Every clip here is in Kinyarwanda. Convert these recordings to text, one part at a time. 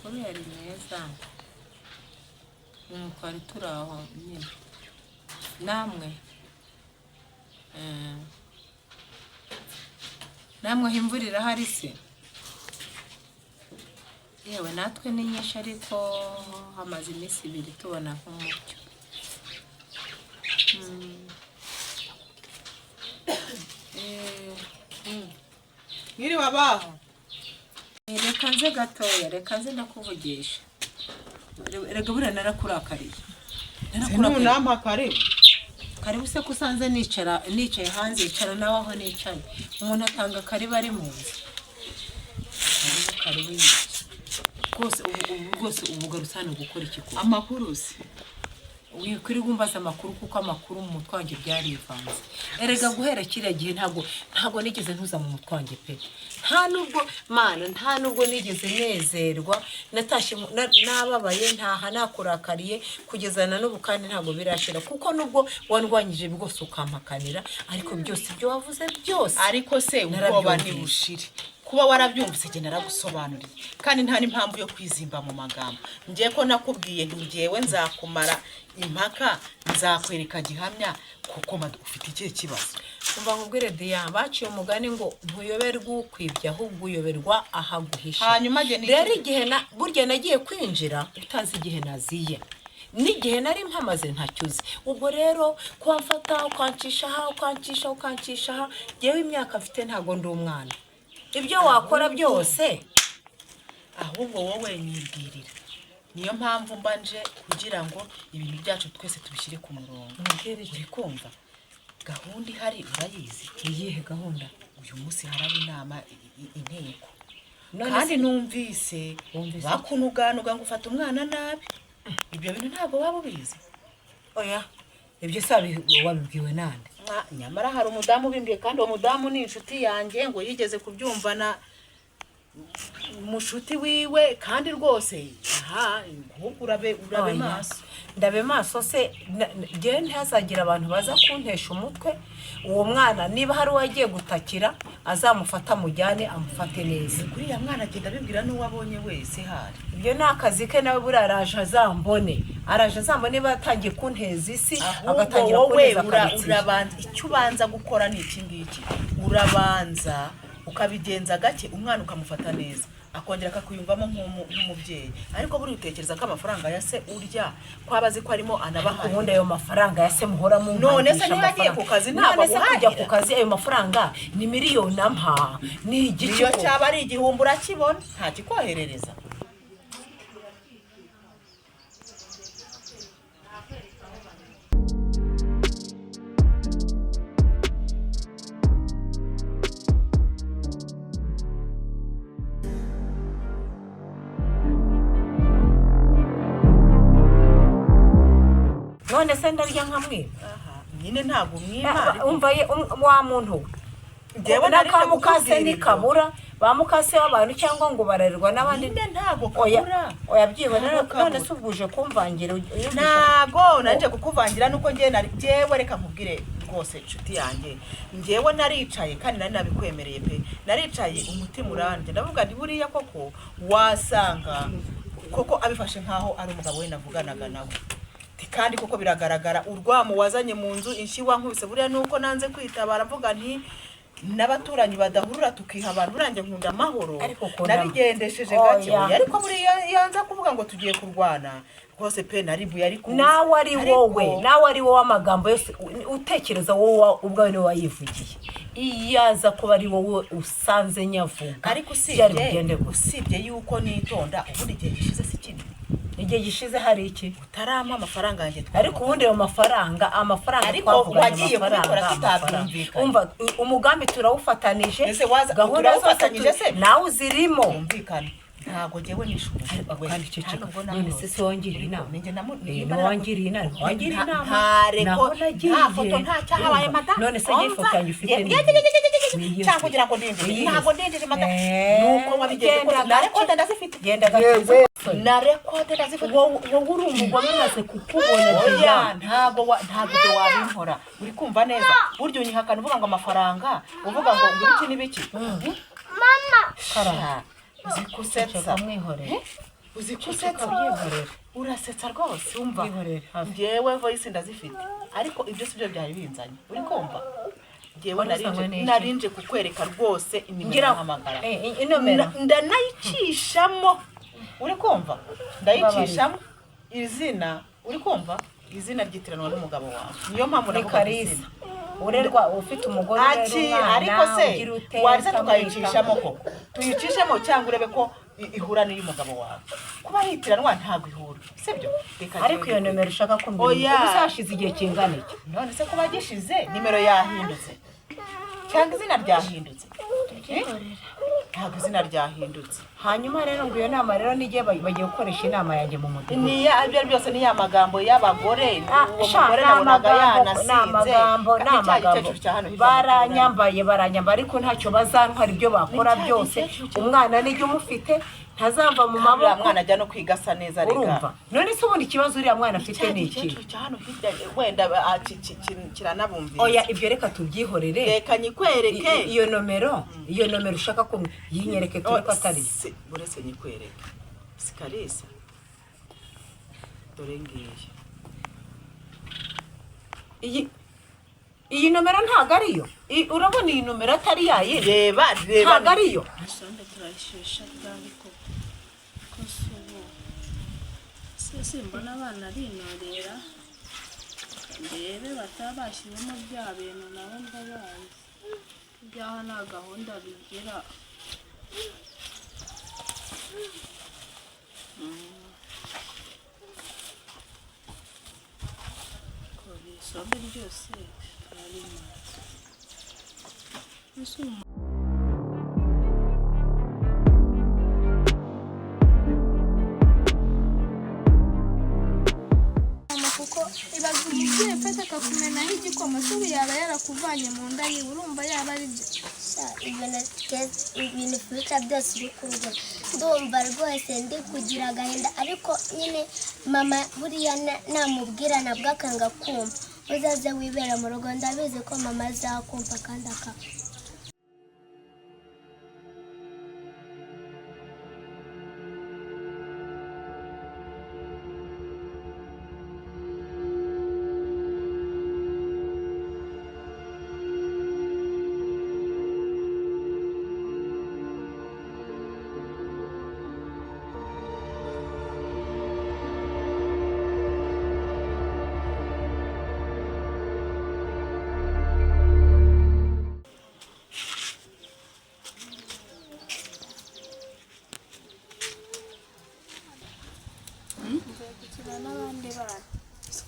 amakuru yari meza twari turaho nyine namwe imvura irahari se yewe natwe ni nyinshi ariko hamaze iminsi ibiri tubona nk'umucyo Ngiri wabaho reka nze gatoya reka nze ndakuvugisha rega buriya narakurakariye nunampa karibu se kusanze nicaye hanze icara nawe aho nicaye umuntu atanga karibu ari mu nzu karibu rwose ubugarusa hano gukora ikikuba amakuru se wikuri gumbaza amakuru kuko amakuru mu mutwange byarivanze erega guhera kiriya gihe ntago nigeze ntuza mu mutwange pe nta nubwo nigeze nezerwa natashye nababaye ntaha nakurakariye kugezana n'ubu kandi ntago birashira kuko nubwo wandwanyije bigose ukampakanira ariko byose ibyo wavuze byose ariko se ubwoba ni bushire kuba warabyumvise je naragusobanuriye kandi nta n'impamvu yo kwizimba mu magambo ngiye ko nakubwiye ntigewe nzakumara impaka nzakwereka gihamya kuko ufite ikihe kibazo umva nkubwire Diya baciye umugani ngo ntuyoberwa ukwibye ahubwo uyoberwa ahaguhisha hanyuma rero igihe burya nagiye kwinjira utazi igihe naziye n'igihe nari mpamaze ntacyuze ubwo rero kwamfata ukancisha yewe imyaka mfite ntago ndi umwana ibyo wakora byose ahubwo wowe nyibwirira niyo mpamvu mbanje kugira ngo ibintu byacu twese tubishyire ku murongo uri kumva gahunda ihari urayizi iyihe gahunda uyu munsi haraba inama inteko kandi numvise bakunuganuga ngo ufata umwana nabi ibyo bintu ntabwo waba ubizi oya ibyo sabi wabibwiwe nande nyamara hari umudamu bimbwiye kandi uwo mudamu ni inshuti yanjye ngo yigeze kubyumvana mushuti wiwe kandi rwose ahubwo urabe maso ndabe maso se ngiye ntazagira abantu baza kuntesha umutwe uwo mwana niba hari uwagiye gutakira azamufata mujyane amufate neza kuriya mwana agenda bibwira n'uwabonye wese hari ibyo ni akazi ke nawe buriya araje azambone batangiye kunteza isi agatangira kuneza urabanza icyo ubanza gukora ni iki ngiki urabanza ukabigenza gake umwana ukamufata neza akongera akakuyumvamo nk'umubyeyi ariko buri utekereza ko amafaranga ya se urya kwabazi ko arimo anabaha ubundi ayo mafaranga ya se muhora mu none se niba agiye ku kazi ntabwo kujya ku kazi ayo mafaranga ni miliyoni ampa ni igice iyo cyaba ari igihumbi urakibona nta kikoherereza none se ndarya nkamwe nyine ntago mwima umva wa muntu ngewe nakamukase nikabura bamukase w'abantu cyangwa ngo barerwa n'abandi ntago kabura oya byibonera none se ubuje kumvangira ntago nanje kukuvangira nuko ngewe reka nkubwire rwose inshuti yanjye ngewe naricaye kandi nari nabikwemereye pe naricaye umutima uranje ndavuga ndi buriya koko wasanga koko abifashe nkaho ari umugabo we navuganaga nawe kandi koko biragaragara urwamo wazanye mu nzu inshiwa nkubise buriya nuko nanze kwitabara mvuga nti n'abaturanyi badahurura tukiha abantu urange nkunda amahoro nabigendesheje gake ariko buriya yanza kuvuga ngo tugiye kurwana rwose pe naribuye ariko nawe ari wowe amagambo yose utekereza wowe ubwawe niwe wayivugiye iyaza kuba ari wowe usanze nyavuga ariko usibye yuko nitonda ubundi igihe gishize si kimwe igihe gishize hari iki utarama amafaranga yanjye ariko ubundi ayo mafaranga ariko wagiye kubikora tutabyumvikana umva umugambi turawufatanije gahunda zose se nawe uzirimo umvikana ntago jewe nishuye kandi ceceka none se wongiriye inama wongiriye inama ntareko nta foto nta cyahabaye mata none se ifoto yanjye ufite cyangwa kugira ngo ndindire ntago ndindire mata nuko wabigenda nareko ndazifite genda gake nareko ndazifite wowe uri umugore maze kukubona ntago wabinkora uri kumva neza buryo unyihakana uvuga ngo amafaranga uvuga ngo ngibiki nibiki mama kara zikusetsa mwihore uzi kusetsa urasetsa rwose umva ngewe voice ndazifite ariko ibyo sibyo byari binzanye uri kumva ngewe narinje kukwereka rwose inimero hamagara inomero ndanayicishamo uri kumva ndayicishamo izina uri kumva izina ryitiranwa n'umugabo wawe niyo mpamvu navuga izina urerwa ufite umugore ariko se warize tukayicishamo koko tuyicishemo cyangwa urebe ko ihura n'iy'umugabo wawe kuba hitiranwa ntabwo ihura sibyo ariko iyo nomero ushaka kumbwira uzashize igihe kingana iki none se kuba gishize nimero yahindutse cyangwa izina ryahindutse ntabwo izina ryahindutse hanyuma rero ngo iyo nama rero n'igihe bagiye gukoresha inama yanjye mu mudugudu niya ibyo byose ni ya magambo y'abagore uwo mugore nabonaga yanasinze baranyambaye ariko ntacyo bazantwara ibyo bakora byose umwana nijye umufite ntazamva mu maboko mwana ajya no kwigasa neza reka none se ubundi ikibazo uriya mwana afite ni iki wenda kiranabumvira oya ibyo reka tubyihorere reka nyikwereke iyo nomero ushaka ko yinyereke turi ko atari buretse nyikwereke sikarisa dore ngiye iyi nomero ntago ariyo urabona iyi nomero atari yaye reba ntago ariyo asonde turayishesha ariko sese mbona abana rinorera ndebe batabashiremo bya bintu nabo ndabaye byaha na gahunda bigira sobe ryose arimo kuko ibaza umubyeyi ufite akakumenaho igikoma se ubu yaba yarakuvanye mu nda yiwe urumva yaba ari byo ibintu bica byose uri kurya ndumva rwose ndi kugira agahinda ariko nyine mama buriya namubwira nabwo akanga kumva uzaze wibera mu rugo ndabizi ko mama azakumva kandi akaba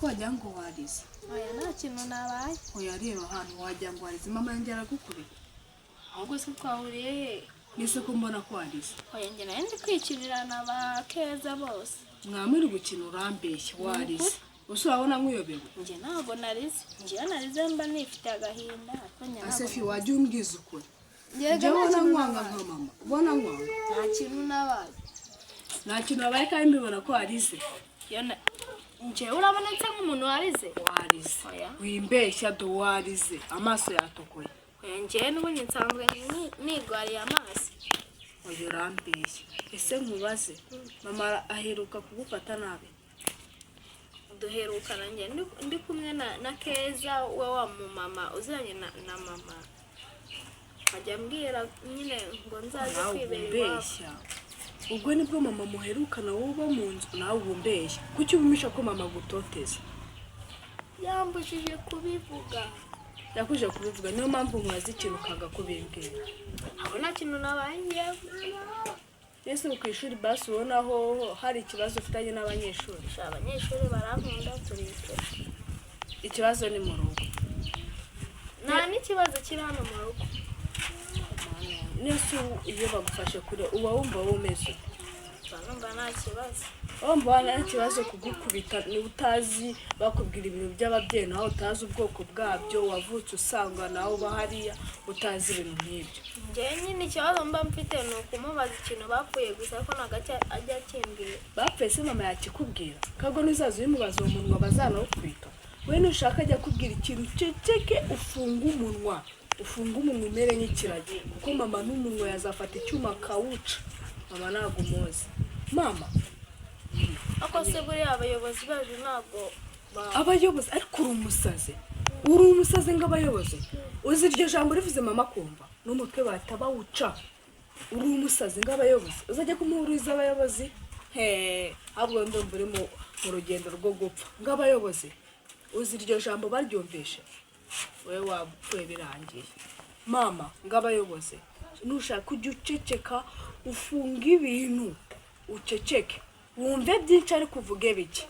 wajya ngo warize oya nta kintu nabaye oya reba ahantu wajya ngo warize mama yanjye aragukubita ahubwo se twahuriye he nise ko mbona ko warize oya njye nayo ndi kwikirirana ba keza bose mwamuri gukina urambeshya warize uso urabona nk'uyobewe njye ntabwo narize njye narize mba nifite agahinda asefi wajya umbwiza ukuri njye ubona nkwanga nka mama ubona nkwanga nta kintu nabaye nta kintu wabaye kandi mbibona ko warize njye urabonetse nk'umuntu warize wimbeshya do warize amaso yatukuye njye n'ubundi nsanzwe nigwariye amaso oya urambeshya ese nkubaze mama aheruka kugufata nabi duherukana njye ndi kumwe na keza we wa mumama uzanye na mama ajya mbwira nyine ngo nzaze kwibera iwabo ubwo nibwo mama muherukana wowe uba mu nzu nawe ubumbeshya kuki ubumisha ko mama gutoteza yambujije kubivuga yakuje kubivuga niyo mpamvu mwazi ikintu kanga kubimbwira aho nta kintu nabaye ese ku ishuri basi ubona aho hari ikibazo ufitanye n'abanyeshuri abanyeshuri barankunda turikira ikibazo ni mu rugo nta n'ikibazo kiri hano mu rugo nese iyo bagufashe kure uba wumva umeze numva nta kibazo wumva nta kibazo kugukubita ni utazi bakubwira ibintu by'ababyeyi nawe utazi ubwoko bwabyo wavutse usanga nawe uba hariya utazi ibintu nk'ibyo njye nyine ikibazo mba mfite ni ukumubaza ikintu bapfuye gusa ko ntabwo ajya akimbwira bapfuye se mama yakikubwira kago n'izazo uyimubaza uwo munwa bazanawukwita we nushaka ajya kubwira ikintu ceceke ufunga umunwa umere nk'ikiragi kuko mama n'umunwa yazafata icyuma akawuca mama ntabwo umuzi mama ako se buriya abayobozi baje ntabwo abayobozi ariko uri umusazi ng'abayobozi uzi iryo jambo rivuze mama kumva n'umutwe bahita bawuca uri umusazi ng'abayobozi uzajya kumuhuriza abayobozi ahubwo ndumva uri mu rugendo rwo gupfa ng'abayobozi uzi iryo jambo baryumvishe wowe wapfuye birangiye mama ng'abayobozi nushaka ujya uceceka ufunga ibintu uceceke wumve byinshi ariko uvuge bike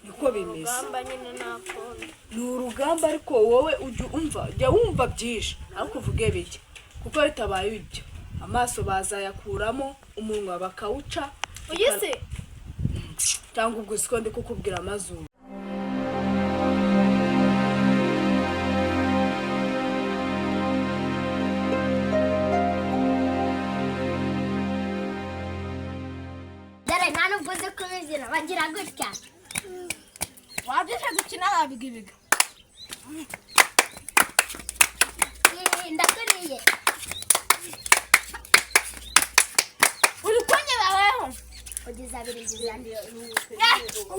niko bimeze urugamba nyine nakunda ni urugamba ariko wowe ujya wumva byinshi ariko uvuge bike kuko bitabaye ibyo amaso bazayakuramo umunwa bakawuca uyise cyangwa ubwo siko ndi kukubwira amazuru dore nta n'uvuze kubizira bagira gutya wabyesha gukina wabigibiga ndakuriye uri konye baweho ugize abiri ngize andi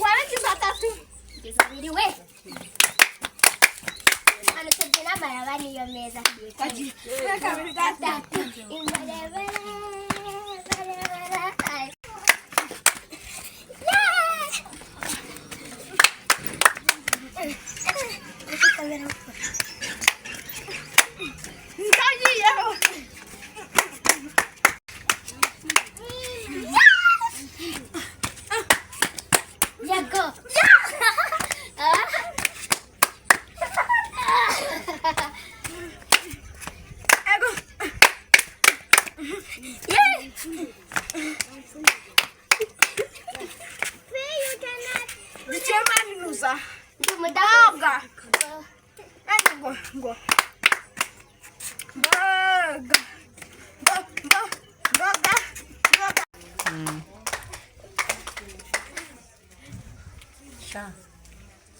waragize atatu ugize abiri we hano tubyina amaraba niyo meza kabiri gatatu imbarebere Yago.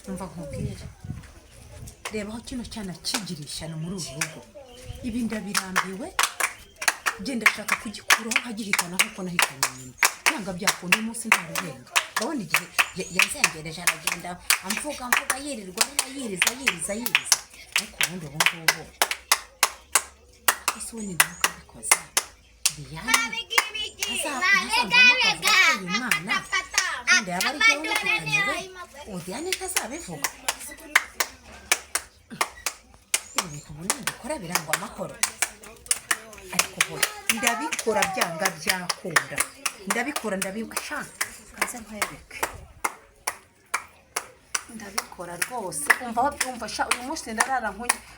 umva nkubwire reba aho kino cyana kigirishana muri uru rugo ibi ndabirambiwe genda shaka kugikuraho nkagihitana nk'uko nahitanye nyina nanga byakunda umunsi nta rubenga urabona igihe yazengereje aragenda amvuga yirirwa yiriza ariko ubundi ubu ngubu ese we ni ntabwo abikoze Diane azavamo akavuga ko uyu mwana kandi yaba ari byo wumvikaniwe Diane ntazabivuga ibintu ubundi dukora birangwa amahoro ariko ubu ndabikora byanga byakunda ndabikora ndabibasha kaza nkwereke ndabikora rwose umva sha uyu munsi ndarara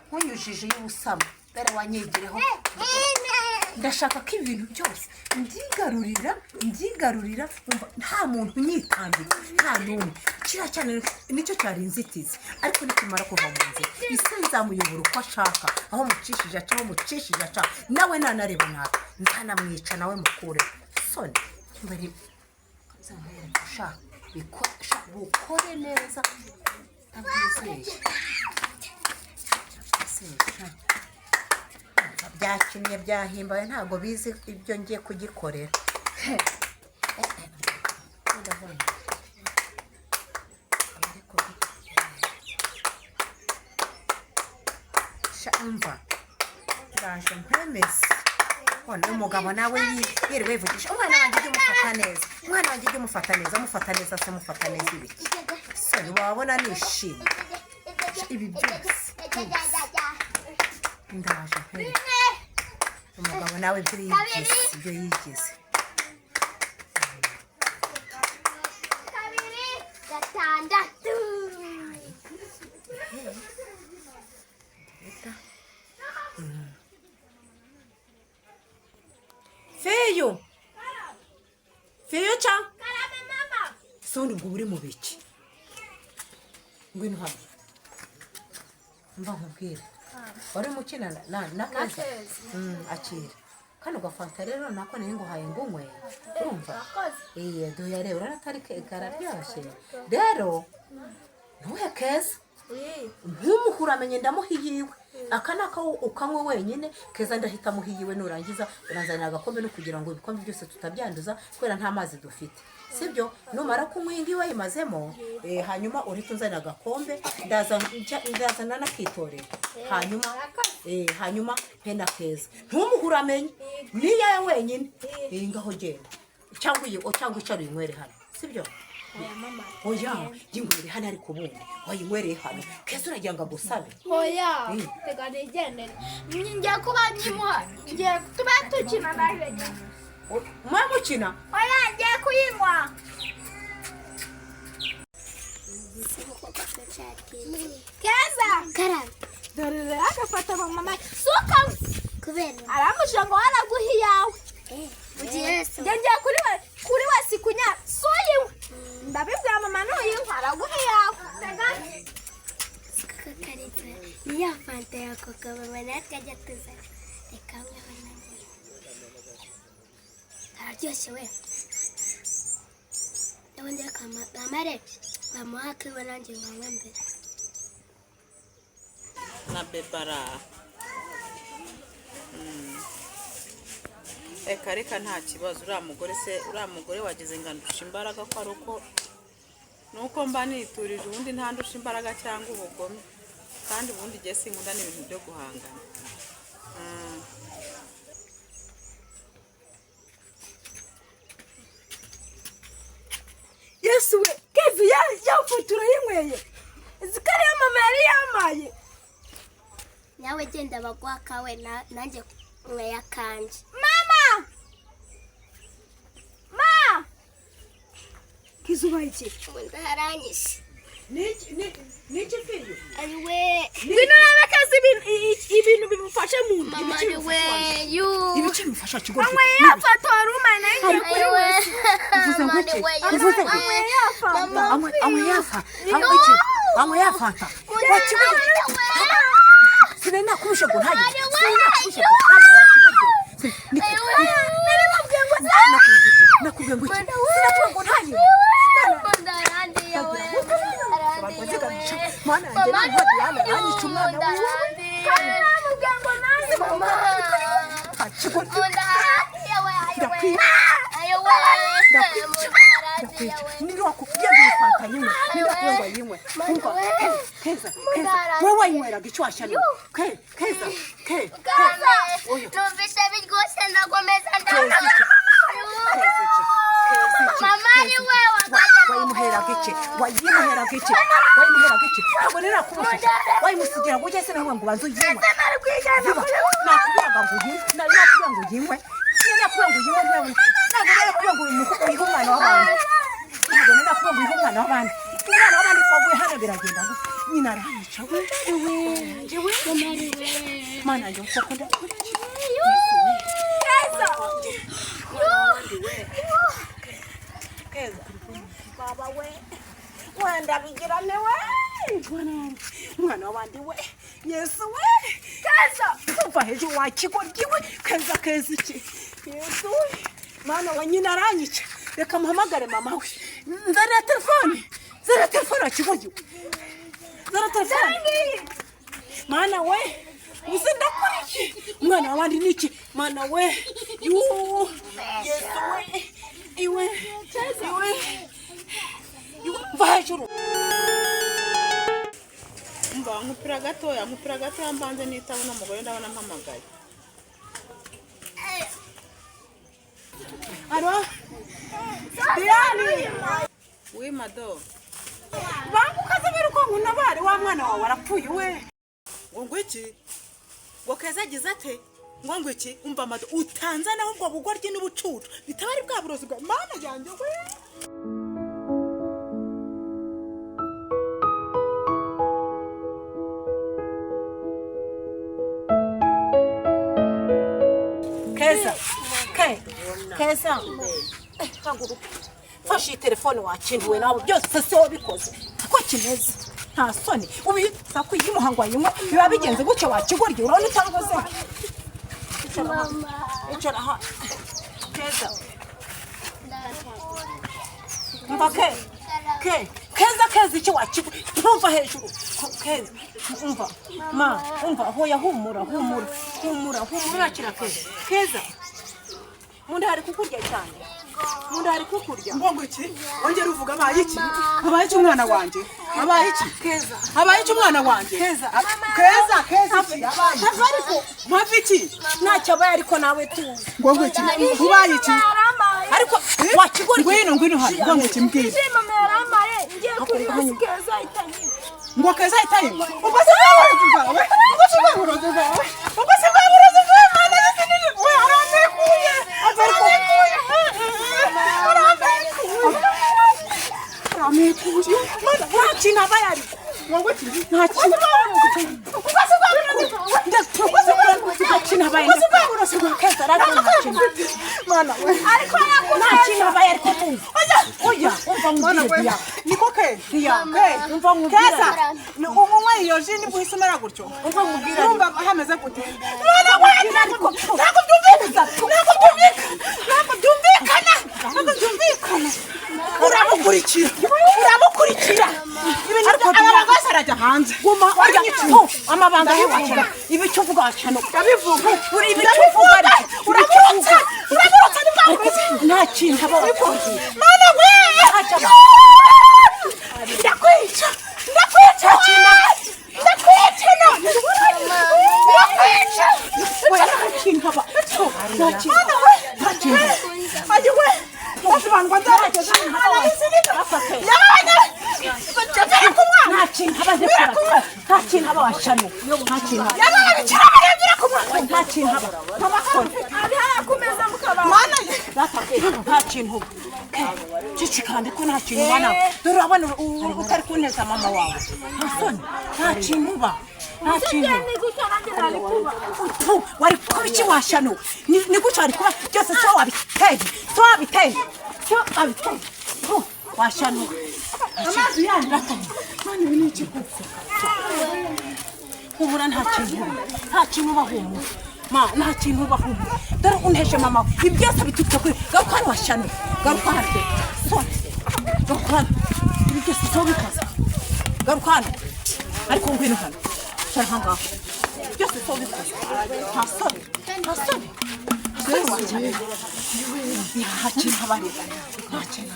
nkunyujije y'ubusamo dore wanyegireho ndashaka ko ibintu byose ndigarurira umva nta muntu unyitambira nta n'umwe kiriya cyane nicyo cyari inzitizi ariko nikimara kuva mu nzira isi nzamuyobora uko ashaka aho mucishije aca nawe nanareba nabi ntanamwica nawe mukure soni mbere sha bukore neza ndabwizeye byakinnye byahimbawe ntabwo bizi ibyo ngiye kugikorera mva ndaje nkwemeze none umugabo nawe yiriwe yivugisha umwana wanjye ujye umufata neza mufata neza ibiki soni wabona nishimye ibi byose ndaje nkwereke umugabo nawe ibyo yigize kabiri gatandatu feyo cha sondi ngo uri mu biki ngwino hano mva nkubwire wari mukina na kaza akira kano gafanta rero nako ni nguhaye ngumwe urumva doya rero uratari kararyoshye rero ntuhe keza ntumuhura amenye ndamuhiyiwe akanaka ukanywe wenyine keza ndahita muhiyiwe nurangiza uranzanira agakombe no kugira ngo ibikombe byose tutabyanduza kubera nta mazi dufite sibyo numara kunywa ingiwe yimazemo hanyuma urita unzanira agakombe ndazana nakitorera hanyuma penda keza ntumuhura amenye niya wenyine ngaho genda cyangwa icara inywere hano sibyo oya yinywere hano ariko ubundi wayinywereye hano keza uragira ngo agusabe oya tega nigendere ngiye kuba nkimuha ngiye tuba tukina nawe mukina oya ngiye kuyinywa keza karame dore agafata mama suka kubera aramusha ngo waraguha iyawe ugiye se ngiye kuri we sikunya suyiwe ndabibwira mama nuyinywa araguha iyawe tega kakaretse niya fanta yako kababa natwe ajya tuzana reka mweho nanjye araryoshye we ndabona kamare bamuha kiwe nanjye nkanywe mbere na bebara reka nta kibazo uriya mugore wagize ngo andusha imbaraga ko ari uko nuko mba niturije ubundi ntandusha imbaraga cyangwa ubugome kandi ubundi igihe sinkunda n'ibintu byo guhangana yesu we kezi yafutura yinyweye zikariya mama yari yamaye nawe genda baguha kawe nanjye nyweye akanje mama kizuba iki ndaharanyishe niki filyo ariwe ngwino rebe kazi ibintu bimufashe mu nda mama ariwe ibice bimufasha kigoryi mwe yafata warumana ngiye kuri we amwe yafata sinena kubishe ngo ntaye nakubwiye ngo ntaye mana yanjye ntabwo yanyica umwana wowe wayinyweraga icyo washyano keza numvise biryoshye ndakomeza mama ni we wayimuheraga iki ntabwo rero akubusha wayimusigira ngo ujye se nawe ngo ubanze uyinywe nakubwiraga ngo uyinywe nakubwira ngo uyinywe ntabwo rero kubwira ngo uyihe umwana w'abandi umwana w'abandi twaguye hano biragenda ngo nyina arayica we mana yanjye koko ndakora keza baba we wenda bigirane we umwana w'abandi we yesu we keza umva hejuru wakigoryi we keza iki yesu we mana wa nyina aranyica reka muhamagare mama we nzanira telefone wakigoryi we zana telefone mana we uzi ndakora iki umwana w'abandi niki mana we yesu we iwe mva hejuru mba nkupira gatoya mbanze nitabona umugore ndabona mpamagaye alo Diane wi mado bangukaze biruko nkunabare wa mwana wawe arapfuye we ngo iki ngo keza agize ate ngo iki umva mado utanze naho ubwo bugoryi n'ubucucu bitabari bwa burozi bwa mana yanjye we keza haguruka fashe iyi telefone wakinduwe nawe byose se wabikoze ko kimeze nta soni ubita kuyimuhango wayinywa biba bigenze gutyo wakigoryi urabona utangoze icara aha keza mva keza icyo wakigwa ntumva hejuru keza umva ma umva hoya humura nakira keza munda hari kukurya cyane munda hari kukurya ngo iki ongera uvuga abaye iki umwana wanje abaye iki keza abaye iki umwana wanje keza iki abaye ariko mpamvu iki ntacyo abaye ariko nawe tuzi ngo iki ubaye iki ariko wakigora ngwino hano ngo iki mbwira ngo keza itayima ubwo se bwaburozi bwawe mana y'inini we aramekuye mana nta kintu abaye ariko ngo iki nta kintu niko keza umwe iyo ji ni buhisomera gutyo urumva hameze gute ntabwo byumvikana uramukurikira ibintu abagose arajya hanze amabanga y'ubakira ibicyo uvuga wacana urabivuga uraburutse nta kintu aba wakoze mana we ndakwica we nta kintu aba ayiwe basibandwa nzarageza nta kintu aba washano nta kintu kandi ko nta kintu ubona dore urabona utari kuneza mama wawe nta kintu uba nta kintu wari kuba iki washano ni gutyo wari kuba byose so wabiteye washano amazi yanyu mwana ibi ni iki kuko humura nta kintu ubahumura nta kintu ubahumura dore unteshe mama ibi byose bitutse kuri garuka hano washano garuka hano ibi byose so bikaze garuka hano ariko ngwino hano cyari hangaho byose so bikaze nta soni nta kintu abareba nta kintu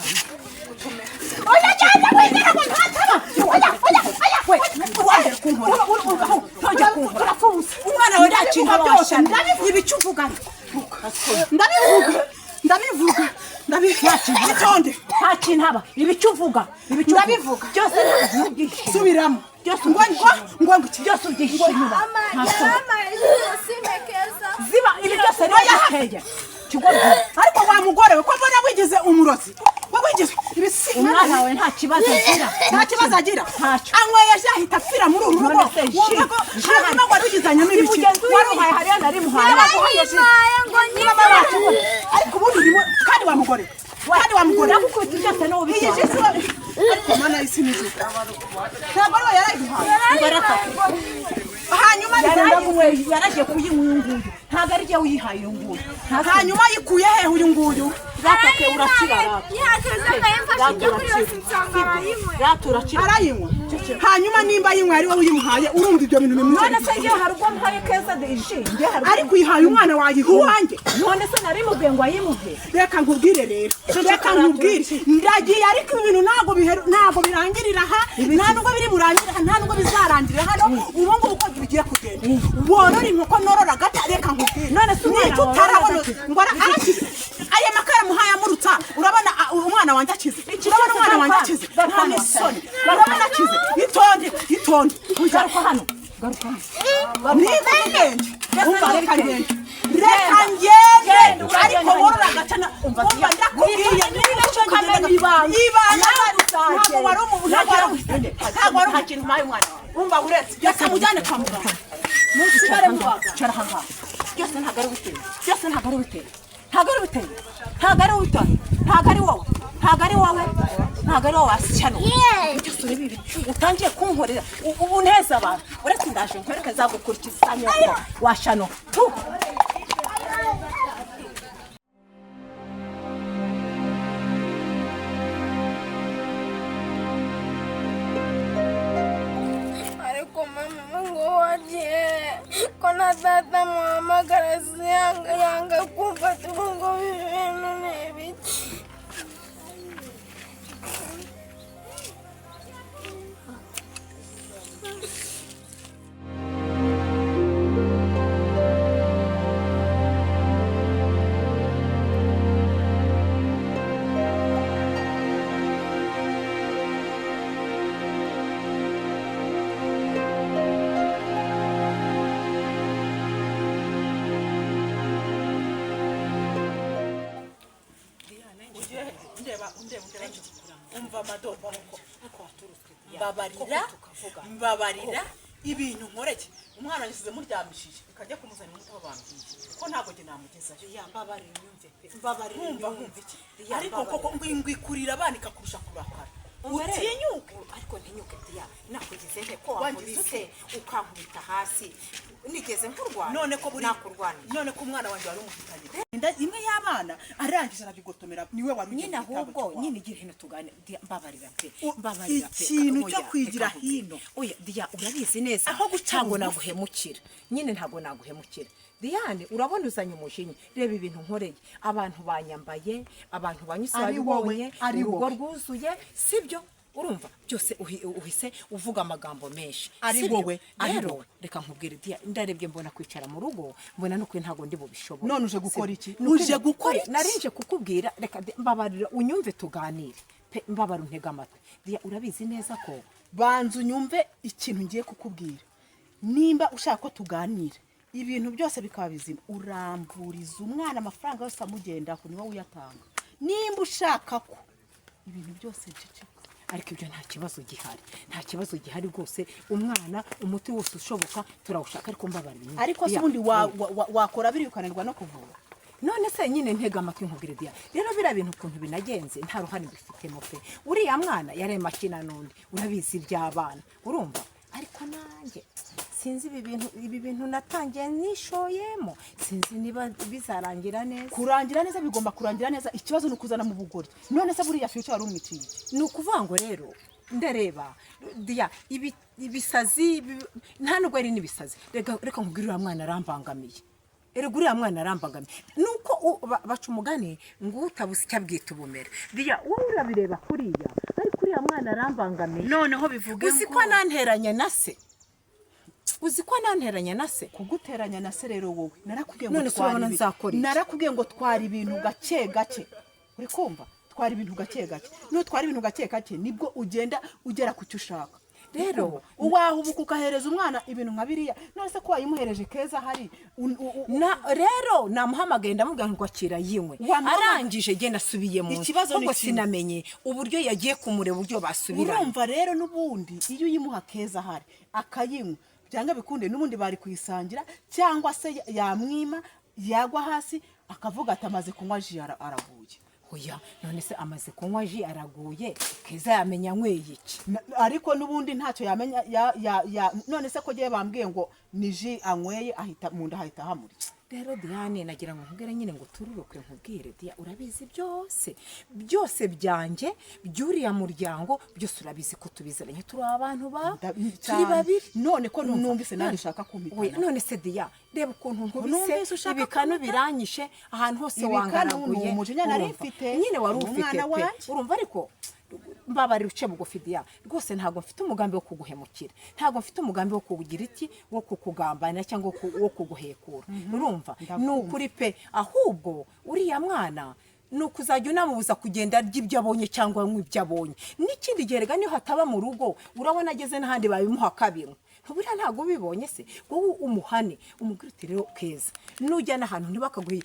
oya cyane wegera ngo ntataba oya tojya kunkora umwana we nta kintu abashana ibicu uvuga ndabivuga itonde nta kintu aba ibicu uvuga ndabivuga byose subiramo ngo byose ubyishimira ziba ibi byose n'ayaheye ariko wa mugore we ko mbona wigize umurozi wabigize ibisiga umwana we nta kibazo agira anyweye yahita apfira muri uru rugo hano wari ugizanyemo ibiki wari uhaye hariya nari muhaye ngo nyine ariko ubundi urimo kandi wa mugore nakukubita byose n'ubishye ariko mana y'isi n'ijuru ntabwo ariwe yarayiguhaye hanyuma yaragiye kuyinyunguyu ntabwo ari jye uyihaye uyu nguyu hanyuma yikuye hehe uyu nguyu gatake urakirara arayinywa hanyuma nimba yinywa ari wowe uyimuhaye urumva ibyo bintu bimeze none se hari ubwo muhaye keza ishinge ariko uyihaye umwana wayiha uwanjye none se nari mubwiye ngo ayimuhe reka nkubwire rero ndagiye ariko ibintu ntabwo birangirira aha nta nubwo biri burangirira aha nta nubwo bizarangirira hano ubu ngubu uko bigiye kugenda worora inkoko norora gata reka nkubwire none se umwana utarabona ngo arakize aya makara muhaye amurutsa urabona umwana wanjye akize urabona umwana wanjye akize nta n'isoni urabona akize itonde garuka hano niba ngende reka ngende ariko worora agacana umva ndakubwiye ibana ntabwo wari nta kintu umpaye umwana umva uretse reka mujyane kwa muganga musigare mubaga cara hangaha byose ntabwo ari biteye ntabwo ari wowe asyano byose uri bibi utangiye kunkorera ubu neza abantu uretse ndaje nkwereke zagukurikiza nyoko washano ariko mama data muhamagara yanga kumfata ubu ngo ibintu ni ibiki. umva amadombo mbabarira ibintu nkoreke umwana yisize muryamishije ikajya kumuzana umuti w'abambwiye ko ntago je namugezayo mbabarira nyumve pe mbabarira nkumva iki ariko koko ngwikurira abana ikakurusha kurakara utinyuke ariko ntinyuke diya nakugeze nte ko wankubise ukankubita hasi nigeze nkurwana none ko buri nakurwana none ko umwana wanje wari umufitanye inda imwe y'abana arangije arabigotomera niwe wari nyine ahubwo nyine igira hino tugane mbabarira pe mbabarira pe ikintu cyo kwigira hino oya diya urabizi neza aho gucango naguhemukira nyine ntago naguhemukira Diane urabona uzanye umujinya reba ibintu nkoreye abantu banyambaye abantu banyuse babibonye urugo rwuzuye sibyo urumva byose uhise uvuga amagambo menshi ari wowe rero reka nkubwire Diane ndarebye mbona kwicara mu rugo mbona nuko ntago ndi bubishobora none uje gukora iki uje gukora narinje kukubwira reka mbabarira unyumve tuganire pe mbabara untega amatwi Diane urabizi neza ko banza unyumve ikintu ngiye kukubwira nimba ushaka ko tuganira ibintu byose bikaba bizima uramburiza umwana amafaranga yose amugenda ku niwe uyatanga nimba ushaka ko ibintu byose biceceka ariko ibyo nta kibazo gihari rwose umwana umuti wose ushoboka turawushaka ariko mbabarira ariko se ubundi wakora biri ukananirwa no kuvura none se nyine ntega amatwi nkubwire Diane rero bira bintu ukuntu binagenze nta ruhare mbifitemo pe uriya mwana yarema kina nundi urabizi by'abana urumva ariko nanjye sinzi ibi bintu natangiye nishoyemo sinzi niba bizarangira neza kurangira neza bigomba kurangira neza ikibazo nukuzana mu bugori none se buriya future wari umwiciye nukuvuga ngo rero ndareba Diya ibisazi nta nubwo ari nibisazi reka nkubwire uriya mwana arambangamiye uriya mwana arambangamiye nuko baca umugani ngo utabuze icyo abwita ubumera Diya wowe urabireba kuriya ariko uriya mwana arambangamiye noneho bivuge ngo uzi ko nanteranya na se kuguteranya na se rero wowe narakubwiye ngo twari ibintu gake uri kumva twari ibintu gake nutwara ibintu gake nibwo ugera ku cyo ushaka rero uwahubuka ukahereza umwana ibintu nka biriya none se ko wayimuhereje keza hari rero namuhamagaye ndamubwira ngo akira yinywe arangije genda asubiye mu ikibazo ni sinamenye uburyo yagiye kumureba uburyo basubirana urumva rero n'ubundi iyo uyimuha keza hari akayinywa byanga bikunde n'ubundi bari kuyisangira cyangwa se yamwima yagwa hasi akavuga ati amaze kunywa ji araguye oya none se amaze kunywa ji araguye keza yamenya nyweye iki ariko n'ubundi ntacyo yamenya none se ko giye bambwiye ngo ni ji anyweye ahita mu nda hahita hamuri rero Diane nagira ngo nkubwire nyine ngo tururuke nkubwire Diya urabizi byose byanjye byuriya muryango byose urabizi ko tubizeranye turi abantu turi babiri none ko numvise nari shaka kumpitana none se Diya reba ukuntu nkubise ibikano biranyishe ahantu hose wangaraguye nyine wari ufite pe urumva ariko mbabarira uce bugufi Diya rwose ntago mfite umugambi wo kuguhemukira ntago mfite umugambi wo kugira iki wo kukugambanira cyangwa wo kuguhekura urumva nukuri pe ahubwo uriya mwana nukuzajya unamubuza kugenda arya ibyo abonye cyangwa anywa ibyo abonye n'ikindi gihe rega niyo hataba mu rugo urabona ageze n'ahandi babimuha kabiri buriya ntago ubibonye se wowe umuhane umubwire uti rero keza nujya n'ahantu ntibakaguhe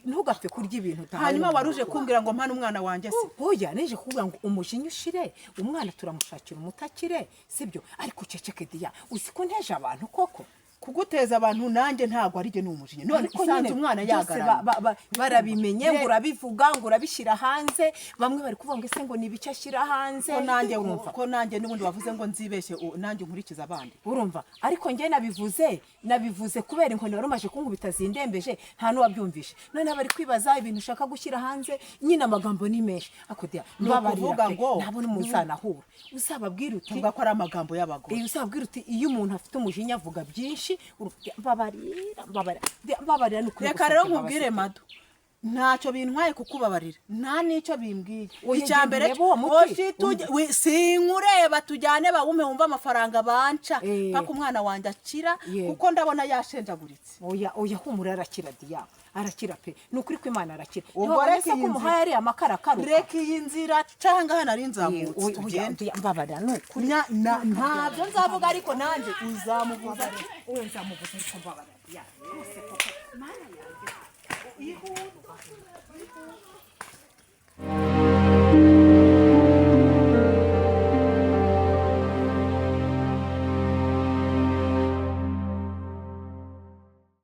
ntugapfe kurya ibintu hanyuma waruje kumbwira ngo mpane umwana wanjye se oya neje kuvuga ngo umujinya ushire umwana turamushakira umutakire sibyo ariko uceceke Diya uzi ko nteje abantu koko kuguteza abantu nanjye ntago ari je n'umujinya none isanze umwana yagara barabimenye ngo urabivuga ngo urabishyira hanze bamwe bari kuvuga ngo ese ngo nibice ashyira hanze ko nanjye n'ubundi wavuze ngo nzibeshye nanjye nkurikiza abandi urumva ariko njye nabivuze kubera inkoni warumaje kunkubita zindembeje nta n'uwabyumvishe none bari kwibaza ibintu ushaka gushyira hanze nyine amagambo ni menshi ako Diya mbabarira ngo ntabona umuzanahura uzababwira uti uvuga ko ari amagambo y'abagore uzababwira uti iyo umuntu afite umujinya avuga byinshi mbabarira ni ukuri reka rero nkubwire madu ntacyo bintwaye kukubabarira nta n'icyo bimbwiye icya mbere sinkureba tujyane bawume wumva amafaranga banca paka umwana wanjye akira kuko ndabona yashenjaguritse oya humura arakira diya arakira pe ni ukuri ko Imana arakira ubwo reka ko umuhaye ari amakara karuka reka iyi nzira canga hano ari nzamutse tugende mbabarira ni ukuri ntabyo nzavuga ariko nanjye uzamuvuza nzamuvuza ariko mbabarira diya